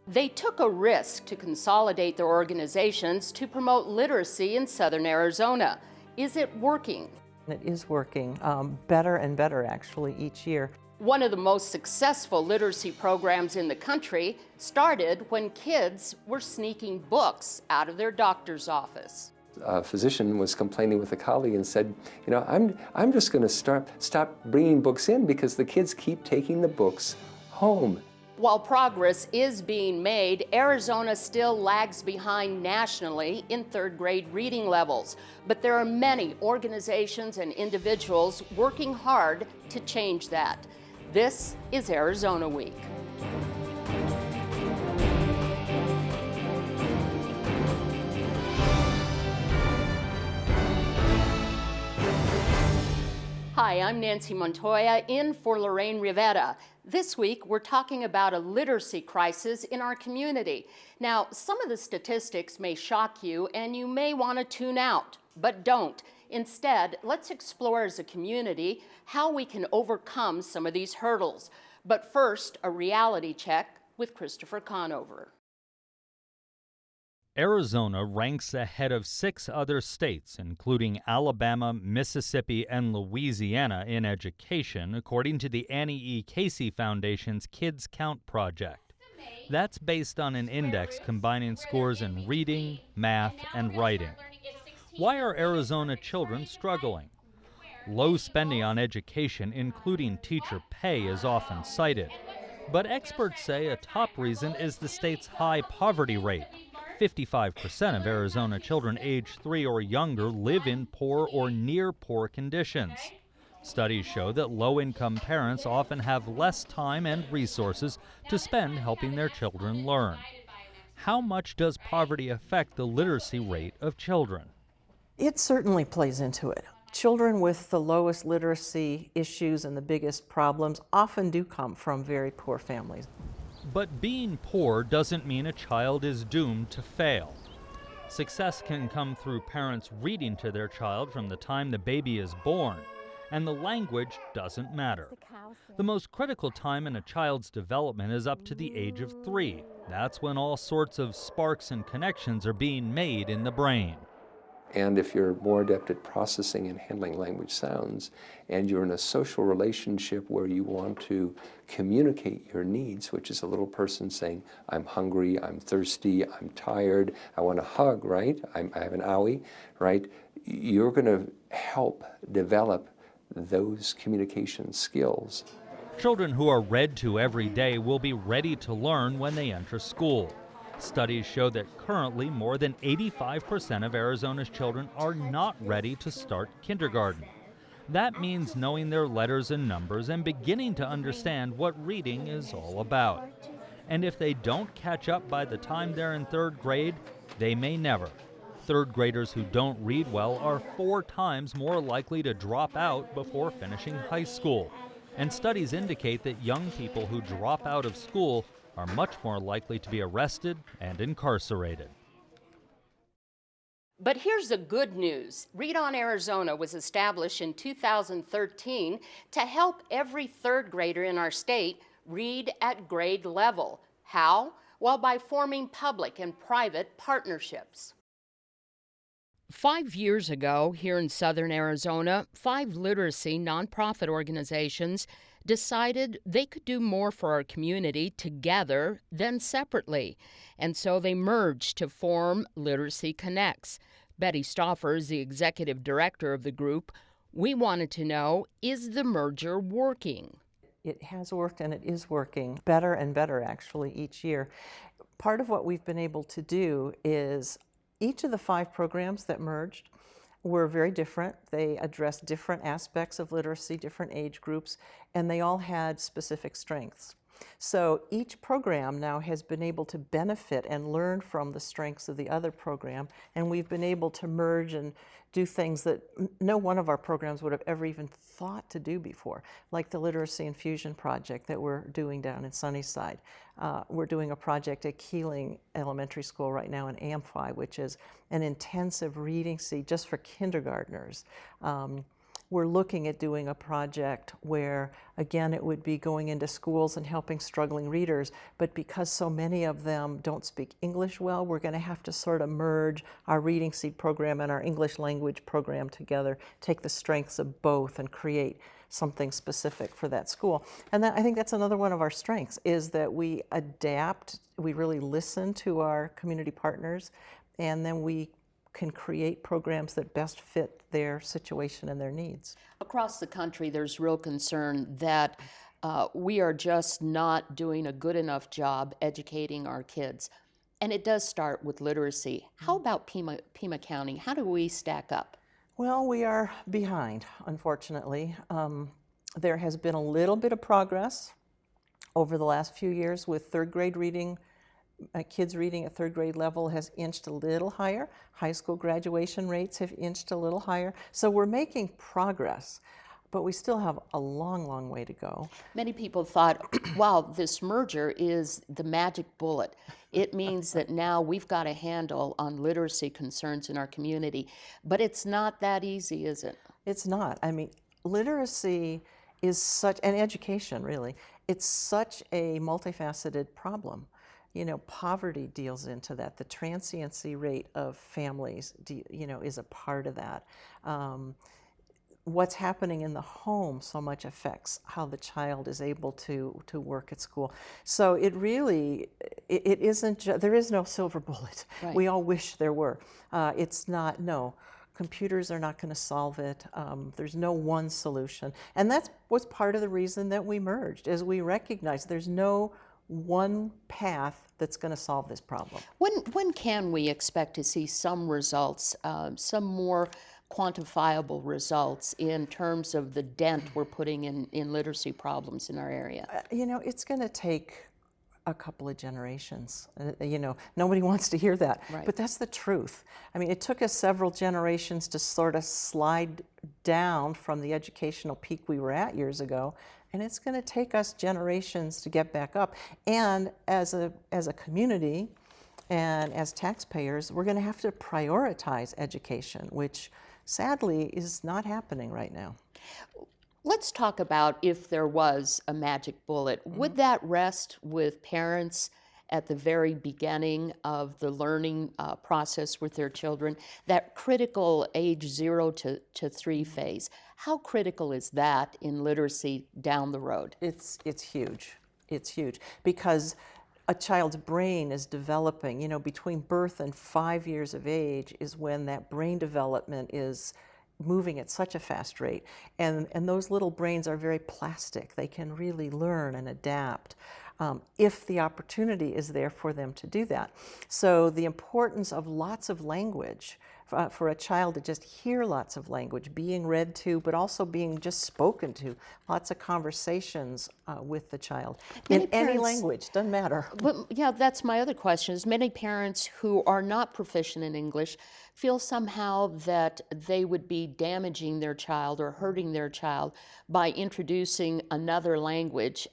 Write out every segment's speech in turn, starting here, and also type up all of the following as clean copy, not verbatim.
They took a risk to consolidate their organizations to promote literacy in southern Arizona. Is it working? It is working better and better actually each year. One of the most successful literacy programs in the country started when kids were sneaking books out of their doctor's office. A physician was complaining with a colleague and said, I'm just going to stop bringing books in because the kids keep taking the books home. While progress is being made, Arizona still lags behind nationally in third grade reading levels. But there are many organizations and individuals working hard to change that. This is Arizona Week. Hi, I'm Nancy Montoya in for Lorraine Rivera. This week, we're talking about a literacy crisis in our community. Now, some of the statistics may shock you and you may want to tune out, but don't. Instead, let's explore as a community how we can overcome some of these hurdles. But first, a reality check with Christopher Conover. Arizona ranks ahead of 6 other states, including Alabama, Mississippi, and Louisiana in education, according to the Annie E. Casey Foundation's Kids Count project. That's based on an index combining scores in reading, math, and writing. Why are Arizona children struggling? Low spending on education, including teacher pay, is often cited. But experts say a top reason is the state's high poverty rate. 55% of Arizona children aged 3 or younger live in poor or near poor conditions. Studies show that low-income parents often have less time and resources to spend helping their children learn. How much does poverty affect the literacy rate of children? It certainly plays into it. Children with the lowest literacy issues and the biggest problems often do come from very poor families. But being poor doesn't mean a child is doomed to fail. Success can come through parents reading to their child from the time the baby is born, and the language doesn't matter. The most critical time in a child's development is up to the age of 3. That's when all sorts of sparks and connections are being made in the brain. And if you're more adept at processing and handling language sounds, and you're in a social relationship where you want to communicate your needs, which is a little person saying, I'm hungry, I'm thirsty, I'm tired, I want a hug, right? I have an owie, right? You're going to help develop those communication skills. Children who are read to every day will be ready to learn when they enter school. Studies show that currently more than 85% of Arizona's children are not ready to start kindergarten. That means knowing their letters and numbers and beginning to understand what reading is all about. And if they don't catch up by the time they're in 3rd grade, they may never. 3rd graders who don't read well are 4 times more likely to drop out before finishing high school. And studies indicate that young people who drop out of school are much more likely to be arrested and incarcerated. But here's the good news. Read On Arizona was established in 2013 to help every 3rd grader in our state read at grade level. How? Well, by forming public and private partnerships. 5 years ago, here in southern Arizona, 5 literacy nonprofit organizations decided they could do more for our community together than separately. And so they merged to form Literacy Connects. Betty Stauffer is the executive director of the group. We wanted to know, is the merger working? It has worked and it is working better and better actually each year. Part of what we've been able to do is each of the 5 programs that merged were very different. They addressed different aspects of literacy, different age groups, and they all had specific strengths. So each program now has been able to benefit and learn from the strengths of the other program, and we've been able to merge and do things that no one of our programs would have ever even thought to do before, like the Literacy Infusion Project that we're doing down in Sunnyside. We're doing a project at Keeling Elementary School right now in Amphi, which is an intensive reading seed just for kindergartners. we're looking at doing a project where, again, it would be going into schools and helping struggling readers, but because so many of them don't speak English well, we're going to have to sort of merge our Reading Seed program and our English language program together, take the strengths of both and create something specific for that school. And I think that's another one of our strengths, is that we adapt, we really listen to our community partners, and then we can create programs that best fit their situation and their needs. Across the country, there's real concern that we are just not doing a good enough job educating our kids. And it does start with literacy. How about Pima County? How do we stack up? Well, we are behind, unfortunately. There has been a little bit of progress over the last few years with third grade reading. Kids reading at third grade level has inched a little higher. High school graduation rates have inched a little higher. So we're making progress, but we still have a long, long way to go. Many people thought, wow, this merger is the magic bullet. It means that now we've got a handle on literacy concerns in our community. But it's not that easy, is it? It's not. I mean, literacy is such, and education really, it's such a multifaceted problem. You know, poverty deals into that. The transiency rate of families, you know, is a part of that. What's happening in the home so much affects how the child is able to work at school. So it really, it isn't, there is no silver bullet. Right. We all wish there were. It's not, no. Computers are not going to solve it. There's no one solution. And that was part of the reason that we merged, is we recognized there's no one path that's going to solve this problem. When can we expect to see some results, some more quantifiable results in terms of the dent we're putting in literacy problems in our area? You know, it's going to take a couple of generations. You know, nobody wants to hear that, Right. but that's the truth. I mean, it took us several generations to sort of slide down from the educational peak we were at years ago, and it's going to take us generations to get back up. And as a community and as taxpayers, we're going to have to prioritize education, which sadly is not happening right now. Let's talk about if there was a magic bullet. Would that rest with parents at the very beginning of the learning process with their children, that critical age 0 to 3 phase? How critical is that in literacy down the road? It's huge. It's huge because a child's brain is developing, you know, between birth and 5 years of age is when that brain development is moving at such a fast rate. And those little brains are very plastic. They can really learn and adapt if the opportunity is there for them to do that. So the importance of lots of language, for a child to just hear lots of language, being read to, but also being just spoken to, lots of conversations with the child. Many In any parents- language, doesn't matter. But yeah, that's my other question, is many parents who are not proficient in English feel somehow that they would be damaging their child or hurting their child by introducing another language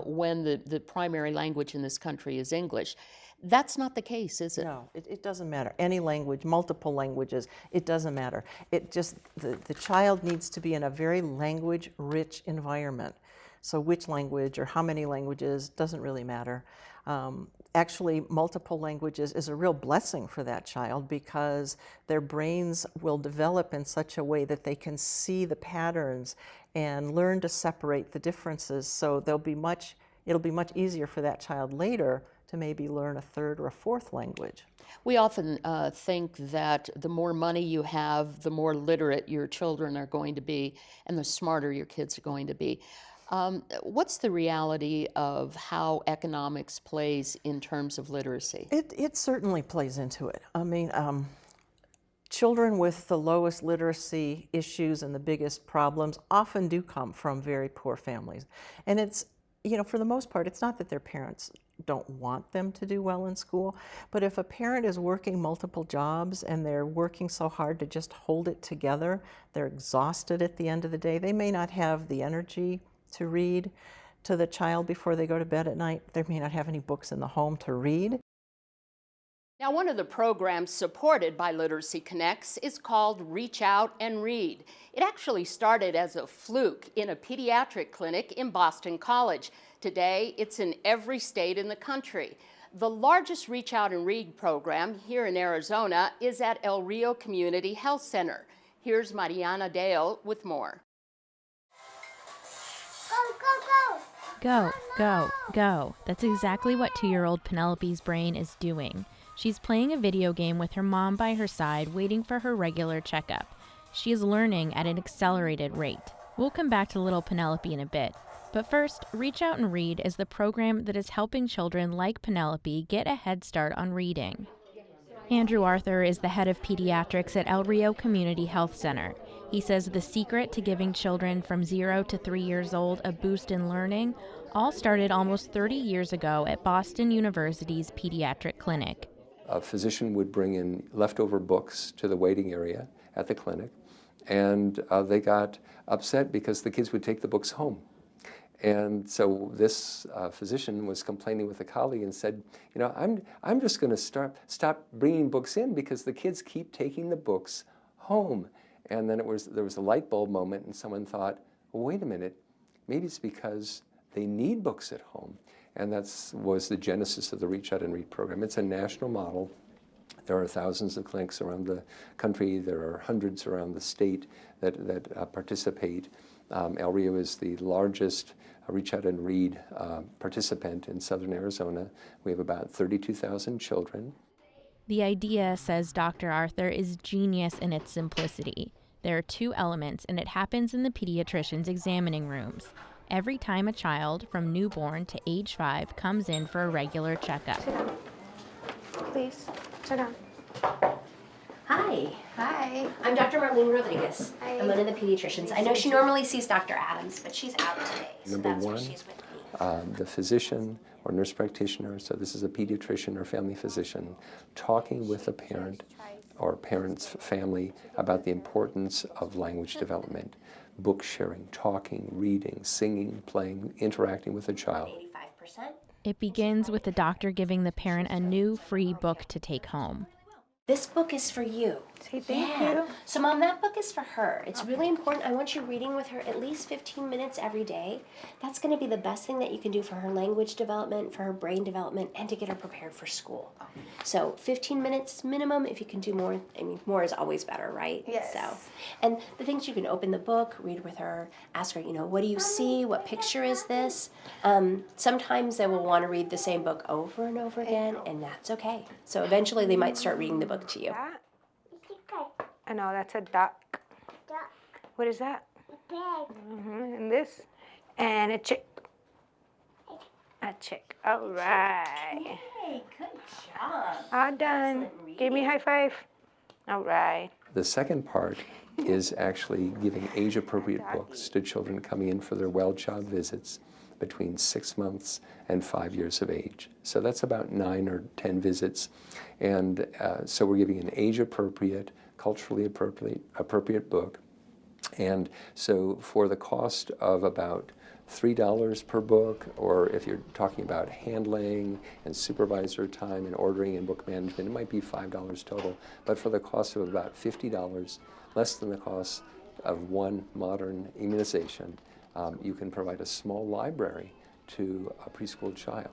when the primary language in this country is English. That's not the case, is it? No, it doesn't matter. Any language, multiple languages, it doesn't matter. It just, the child needs to be in a very language-rich environment. So which language or how many languages doesn't really matter. Actually, multiple languages is a real blessing for that child because their brains will develop in such a way that they can see the patterns and learn to separate the differences. So it'll be much easier for that child later to maybe learn a third or a fourth language. We often think that the more money you have, the more literate your children are going to be, and the smarter your kids are going to be. What's the reality of how economics plays in terms of literacy? It certainly plays into it. I mean, children with the lowest literacy issues and the biggest problems often do come from very poor families. And it's, you know, for the most part, it's not that their parents don't want them to do well in school, but if a parent is working multiple jobs and they're working so hard to just hold it together, they're exhausted at the end of the day, they may not have the energy to read to the child before they go to bed at night. They may not have any books in the home to read. Now, one of the programs supported by Literacy Connects is called Reach Out and Read. It actually started as a fluke in a pediatric clinic in Boston College. Today, it's in every state in the country. The largest Reach Out and Read program here in Arizona is at El Rio Community Health Center. Here's Mariana Dale with more. Go, go, go. That's exactly what 2-year-old Penelope's brain is doing. She's playing a video game with her mom by her side, waiting for her regular checkup. She is learning at an accelerated rate. We'll come back to little Penelope in a bit. But first, Reach Out and Read is the program that is helping children like Penelope get a head start on reading. Andrew Arthur is the head of pediatrics at El Rio Community Health Center. He says the secret to giving children from 0 to 3 years old a boost in learning all started almost 30 years ago at Boston University's pediatric clinic. A physician would bring in leftover books to the waiting area at the clinic, and they got upset because the kids would take the books home. And so this physician was complaining with a colleague and said, you know, I'm just going to stop bringing books in because the kids keep taking the books home. And then there was a light bulb moment, and someone thought, well, wait a minute, maybe it's because they need books at home. And that was the genesis of the Reach Out and Read program. It's a national model. There are thousands of clinics around the country. There are hundreds around the state that participate. El Rio is the largest Reach Out and Read participant in southern Arizona. We have about 32,000 children. The idea, says Dr. Arthur, is genius in its simplicity. There are 2 elements, and it happens in the pediatrician's examining rooms. Every time a child from newborn to age 5 comes in for a regular checkup. Sit down. Please, sit down. Hi. Hi. I'm Dr. Marlene Rodriguez. Hi. I'm one of the pediatricians. I know she normally sees Dr. Adams, but she's out today, so Number that's why one, she's with me. the physician or nurse practitioner, so this is a pediatrician or family physician, talking with a parent or parent's family about the importance of language development, book sharing, talking, reading, singing, playing, interacting with a child. 85%. It begins with the doctor giving the parent a new free book to take home. This book is for you. Say thank you. So, Mom, that book is for her. It's really important. I want you reading with her at least 15 minutes every day. That's going to be the best thing that you can do for her language development, for her brain development, and to get her prepared for school. So 15 minutes minimum. If you can do more, I mean, more is always better, right? Yes. So, and the things you can open the book, read with her, ask her, you know, what do you see? What picture is this? Sometimes they will want to read the same book over and over again, and that's okay. So eventually they might start reading the book to you. That? I know, that's a duck. Duck. What is that? Pig. And this? And a chick. A chick. All right. Hey, good job. All done. Excellent Give me a high five. All right. The second part is actually giving age-appropriate books to children coming in for their well-child visits between 6 months and 5 years of age. So that's about 9 or 10 visits. And so we're giving an age-appropriate, culturally appropriate book. And so for the cost of about $3 per book, or if you're talking about handling and supervisor time and ordering and book management, it might be $5 total. But for the cost of about $50, less than the cost of one modern immunization, you can provide a small library to a preschool child.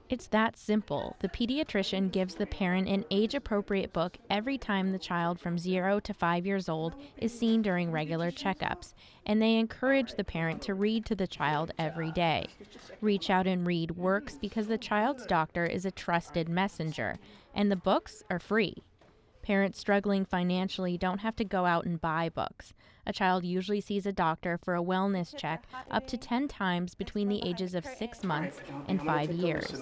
It's that simple. The pediatrician gives the parent an age-appropriate book every time the child from 0 to 5 years old is seen during regular checkups, and they encourage the parent to read to the child every day. Reach Out and Read works because the child's doctor is a trusted messenger, and the books are free. Parents struggling financially don't have to go out and buy books. A child usually sees a doctor for a wellness check up to 10 times between the ages of 6 months and 5 years.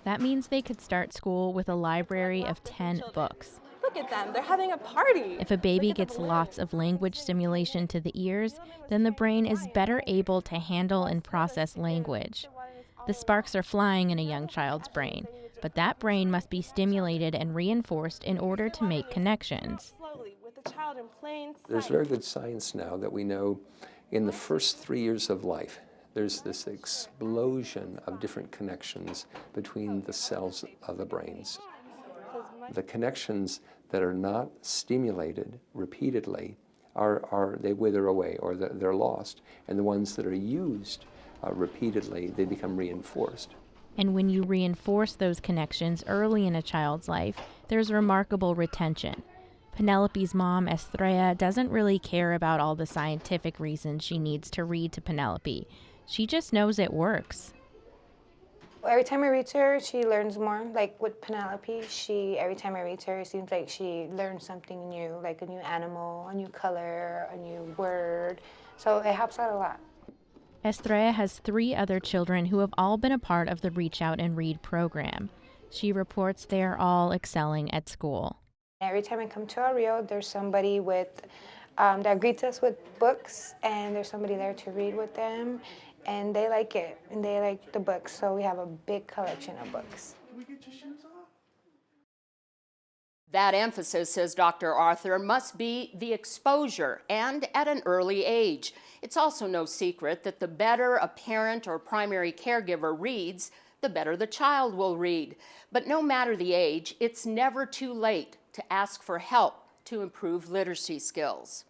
That means they could start school with a library of 10 books. Look at them, they're having a party. If a baby gets lots of language stimulation to the ears, then the brain is better able to handle and process language. The sparks are flying in a young child's brain, but that brain must be stimulated and reinforced in order to make connections. There's very good science now that we know in the first 3 years of life, there's this explosion of different connections between the cells of the brains. The connections that are not stimulated repeatedly they wither away, or they're lost. And the ones that are used repeatedly, they become reinforced. And when you reinforce those connections early in a child's life, there's remarkable retention. Penelope's mom, Estrella, doesn't really care about all the scientific reasons she needs to read to Penelope. She just knows it works. Every time I read to her, she learns more. Like with Penelope, every time I read to her, it seems like she learns something new, like a new animal, a new color, a new word. So it helps out a lot. Estrella has 3 other children who have all been a part of the Reach Out and Read program. She reports they are all excelling at school. Every time I come to our Rio, there's somebody that greets us with books, and there's somebody there to read with them, and they like it, and they like the books, so we have a big collection of books. Can we get your shoes off? That emphasis, says Dr. Arthur, must be the exposure, and at an early age. It's also no secret that the better a parent or primary caregiver reads, the better the child will read. But no matter the age, it's never too late to ask for help to improve literacy skills.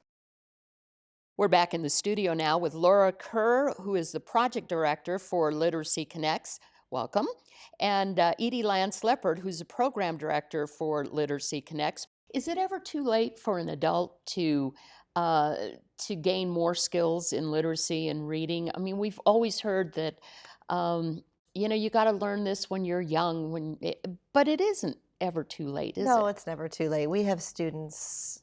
We're back in the studio now with Laura Kerr, who is the project director for Literacy Connects. Welcome. And Edie Lance Leopard, who's a program director for Literacy Connects. Is it ever too late for an adult to gain more skills in literacy and reading? I mean, we've always heard that, you got to learn this when you're young, but it isn't ever too late, is it? No, it's never too late. We have students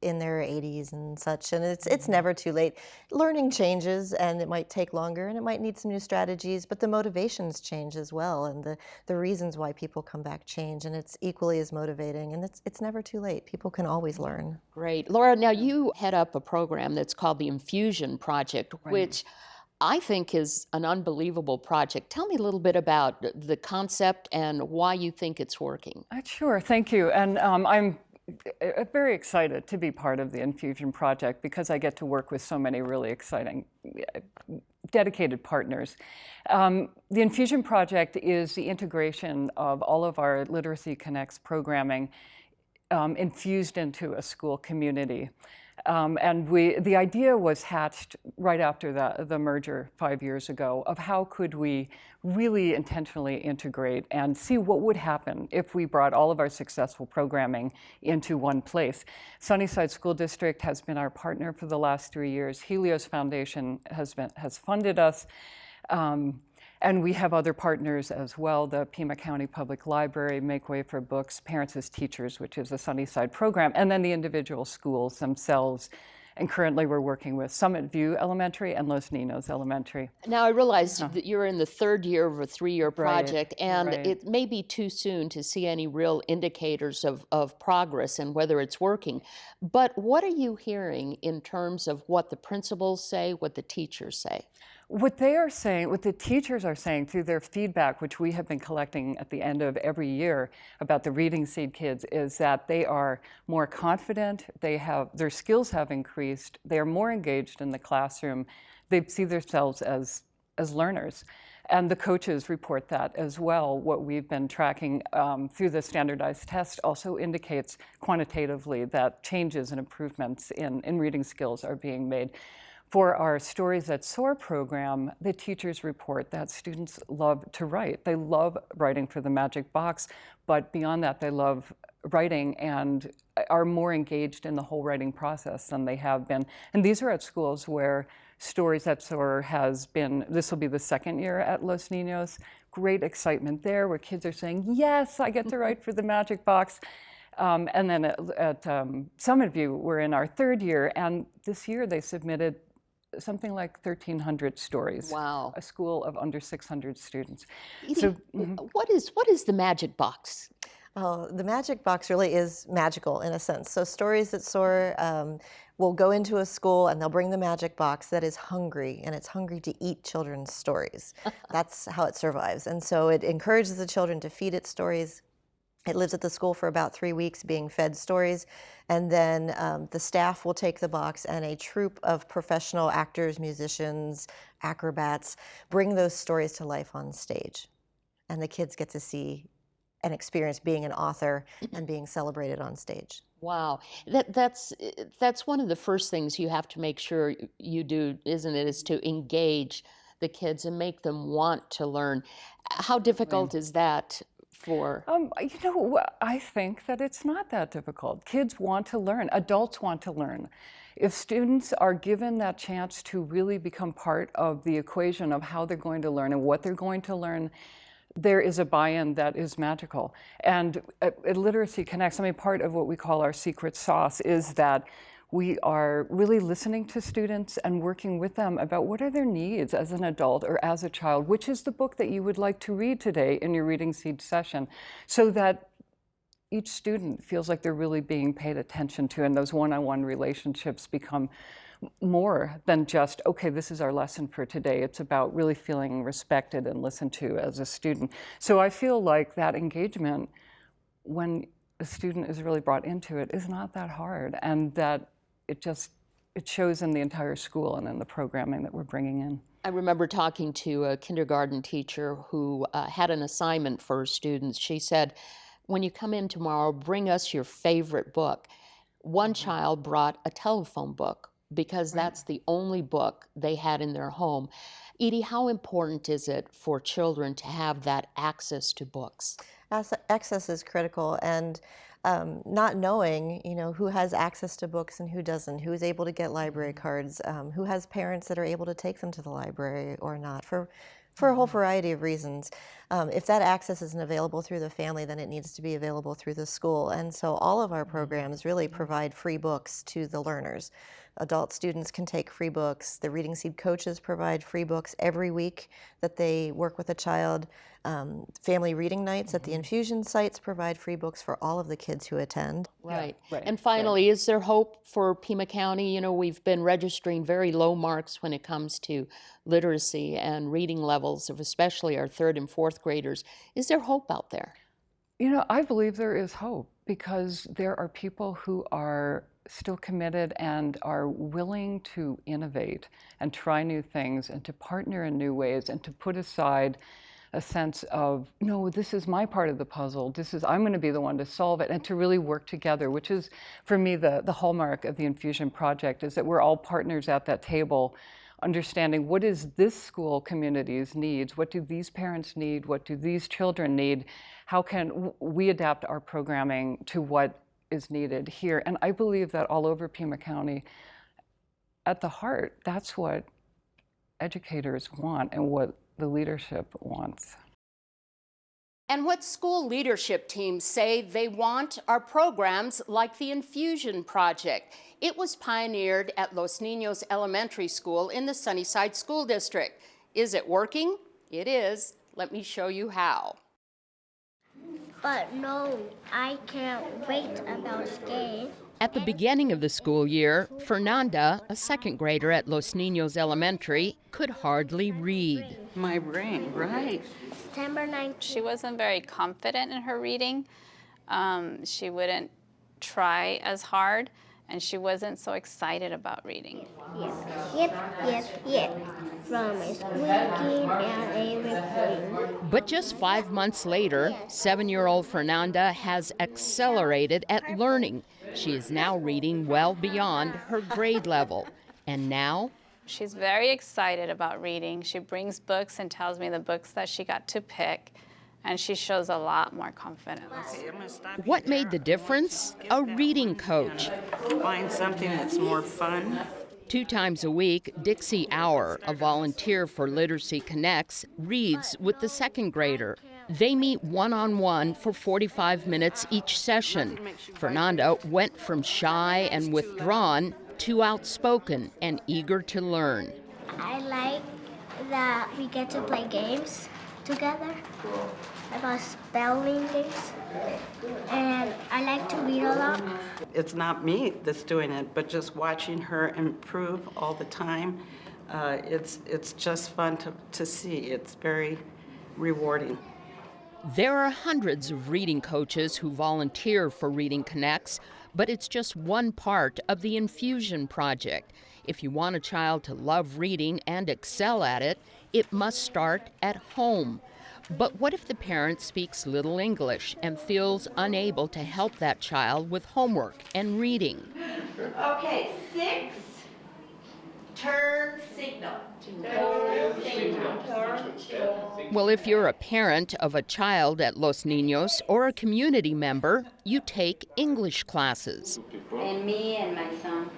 in their 80s and such, and it's never too late. Learning changes, and it might take longer, and it might need some new strategies, but the motivations change as well, and the reasons why people come back change, and it's equally as motivating, and it's never too late. People can always learn. Great. Laura, now you head up a program that's called the Infusion Project, which I think is an unbelievable project. Tell me a little bit about the concept and why you think it's working. Sure, thank you. And I'm very excited to be part of the Infusion Project because I get to work with so many really exciting, dedicated partners. The Infusion Project is the integration of all of our Literacy Connects programming infused into a school community. And the idea was hatched right after the merger 5 years ago of how could we really intentionally integrate and see what would happen if we brought all of our successful programming into one place. Sunnyside School District has been our partner for the last 3 years. Helios Foundation has funded us. And we have other partners as well, the Pima County Public Library, Make Way for Books, Parents as Teachers, which is a Sunnyside program, and then the individual schools themselves. And currently we're working with Summit View Elementary and Los Niños Elementary. Now I realize that you're in the 3rd year of a 3-year project, and it may be too soon to see any real indicators of progress and whether it's working. But what are you hearing in terms of what the principals say, what the teachers say? What they are saying, what the teachers are saying through their feedback, which we have been collecting at the end of every year about the Reading Seed kids, is that they are more confident, their skills have increased, they are more engaged in the classroom, they see themselves as learners. And the coaches report that as well. What we've been tracking through the standardized test also indicates quantitatively that changes and improvements in reading skills are being made. For our Stories That Soar program, the teachers report that students love to write. They love writing for the Magic Box, but beyond that, they love writing and are more engaged in the whole writing process than they have been. And these are at schools where Stories That Soar has been, this will be the 2nd year at Los Niños. Great excitement there, where kids are saying, yes, I get to write for the Magic Box. And then at Summit View, we're in our 3rd year, and this year they submitted something like 1,300 stories. Wow. A school of under 600 students. Edie, So, what is the Magic Box? Oh, the Magic Box really is magical in a sense. So Stories That Soar will go into a school and they'll bring the Magic Box that is hungry, and it's hungry to eat children's stories. That's how it survives. And so it encourages the children to feed it stories. It lives at the school for about 3 weeks being fed stories, and then the staff will take the box, and a troupe of professional actors, musicians, acrobats bring those stories to life on stage. And the kids get to see and experience being an author and being celebrated on stage. Wow, that's one of the first things you have to make sure you do, isn't it? Is to engage the kids and make them want to learn. How difficult is that for? I think that it's not that difficult. Kids want to learn. Adults want to learn. If students are given that chance to really become part of the equation of how they're going to learn and what they're going to learn, there is a buy-in that is magical. And at Literacy Connects, I mean, part of what we call our secret sauce is that we are really listening to students and working with them about what are their needs as an adult or as a child, which is the book that you would like to read today in your Reading Seed session, so that each student feels like they're really being paid attention to, and those one-on-one relationships become more than just, okay, this is our lesson for today. It's about really feeling respected and listened to as a student. So I feel like that engagement, when a student is really brought into it, is not that hard, and that it shows in the entire school and in the programming that we're bringing in. I remember talking to a kindergarten teacher who had an assignment for her students. She said, when you come in tomorrow, bring us your favorite book. One child brought a telephone book because that's the only book they had in their home. Edie, how important is it for children to have that access to books? Access is critical, and not knowing, who has access to books and who doesn't, who is able to get library cards, who has parents that are able to take them to the library or not, for a whole variety of reasons. If that access isn't available through the family, then it needs to be available through the school. And so all of our programs really provide free books to the learners. Adult students can take free books. The Reading Seed coaches provide free books every week that they work with a child. Family reading nights at the Infusion sites provide free books for all of the kids who attend. Right. And finally, is there hope for Pima County? We've been registering very low marks when it comes to literacy and reading levels of especially our 3rd and 4th graders. Is there hope out there? I believe there is hope, because there are people who are still committed and are willing to innovate and try new things and to partner in new ways and to put aside a sense of, no, this is my part of the puzzle. I'm going to be the one to solve it, and to really work together, which is, for me, the hallmark of the Infusion Project, is that we're all partners at that table, understanding what is this school community's needs, what do these parents need, what do these children need, how can we adapt our programming to what is needed here. And I believe that all over Pima County, at the heart, that's what educators want and what the leadership wants. And what school leadership teams say they want are programs like the Infusion Project. It was pioneered at Los Niños Elementary School in the Sunnyside School District. Is it working? It is. Let me show you how. But no, I can't wait about skating. At the beginning of the school year, Fernanda, a 2nd grader at Los Niños Elementary, could hardly read. My brain, right. September 19th. She wasn't very confident in her reading. She wouldn't try as hard, and she wasn't so excited about reading. Yep. From a squeaking and a rippling. But just 5 months later, 7-year-old Fernanda has accelerated at learning. She is now reading well beyond her grade level. And now, She's very excited about reading. She brings books and tells me the books that she got to pick, and she shows a lot more confidence. what made the difference? A reading coach. Find something that's more fun. 2 times a week, Dixie Hour, a volunteer for Literacy Connects, reads with the 2nd grader. They meet one-on-one for 45 minutes each session. Fernanda went from shy and withdrawn to outspoken and eager to learn. I like that we get to play games together, about spelling games, and I like to read a lot. It's not me that's doing it, but just watching her improve all the time. It's just fun to see. It's very rewarding. There are hundreds of reading coaches who volunteer for Reading Connects, but it's just one part of the Infusion Project. If you want a child to love reading and excel at it, it must start at home. But what if the parent speaks little English and feels unable to help that child with homework and reading? Okay, 6, turn signal. Well, if you're a parent of a child at Los Niños or a community member, you take English classes. And me and my son.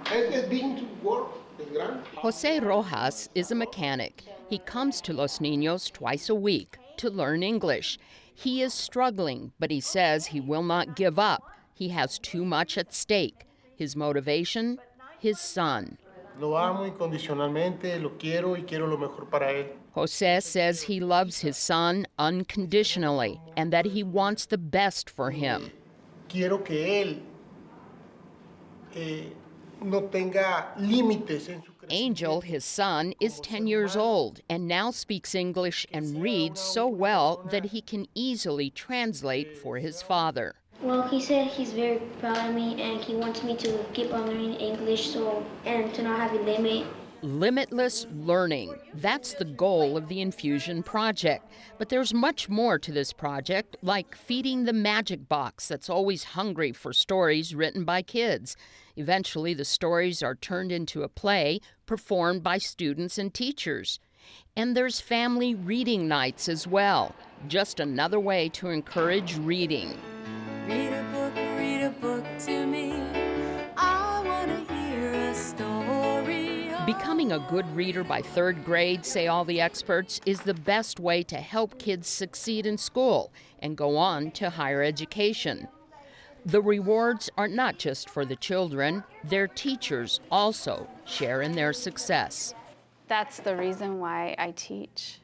Jose Rojas is a mechanic. He comes to Los Niños twice a week to learn English. He is struggling, but he says he will not give up. He has too much at stake. His motivation, his son. Lo amo incondicionalmente, lo quiero y quiero lo mejor para él. Jose says he loves his son unconditionally and that he wants the best for him. Quiero que él no tenga límites en su crecimiento. Angel, his son, is 10 years old and now speaks English and reads so well that he can easily translate for his father. Well, he said he's very proud of me and he wants me to keep on learning English and to not have a limit. Limitless learning. That's the goal of the Infusion Project. But there's much more to this project, like feeding the magic box that's always hungry for stories written by kids. Eventually, the stories are turned into a play performed by students and teachers. And there's family reading nights as well. Just another way to encourage reading. Read a book to me. I want to hear a story. Becoming a good reader by 3rd grade, say all the experts, is the best way to help kids succeed in school and go on to higher education. The rewards are not just for the children, their teachers also share in their success. That's the reason why I teach.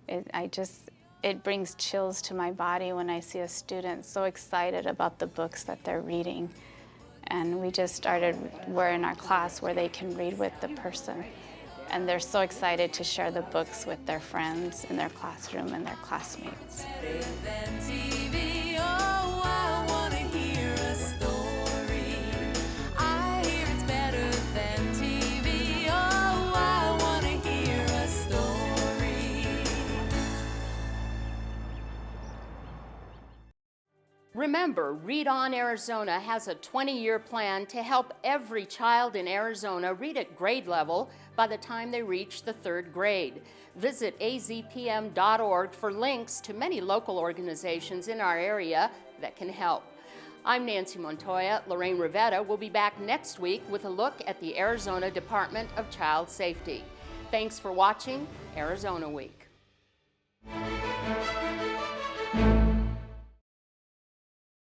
It brings chills to my body when I see a student so excited about the books that they're reading. And we just started, we're in our class where they can read with the person. And they're so excited to share the books with their friends in their classroom and their classmates. Remember, Read On Arizona has a 20-year plan to help every child in Arizona read at grade level by the time they reach the 3rd grade. Visit azpm.org for links to many local organizations in our area that can help. I'm Nancy Montoya. Lorraine Rivetta will be back next week with a look at the Arizona Department of Child Safety. Thanks for watching Arizona Week.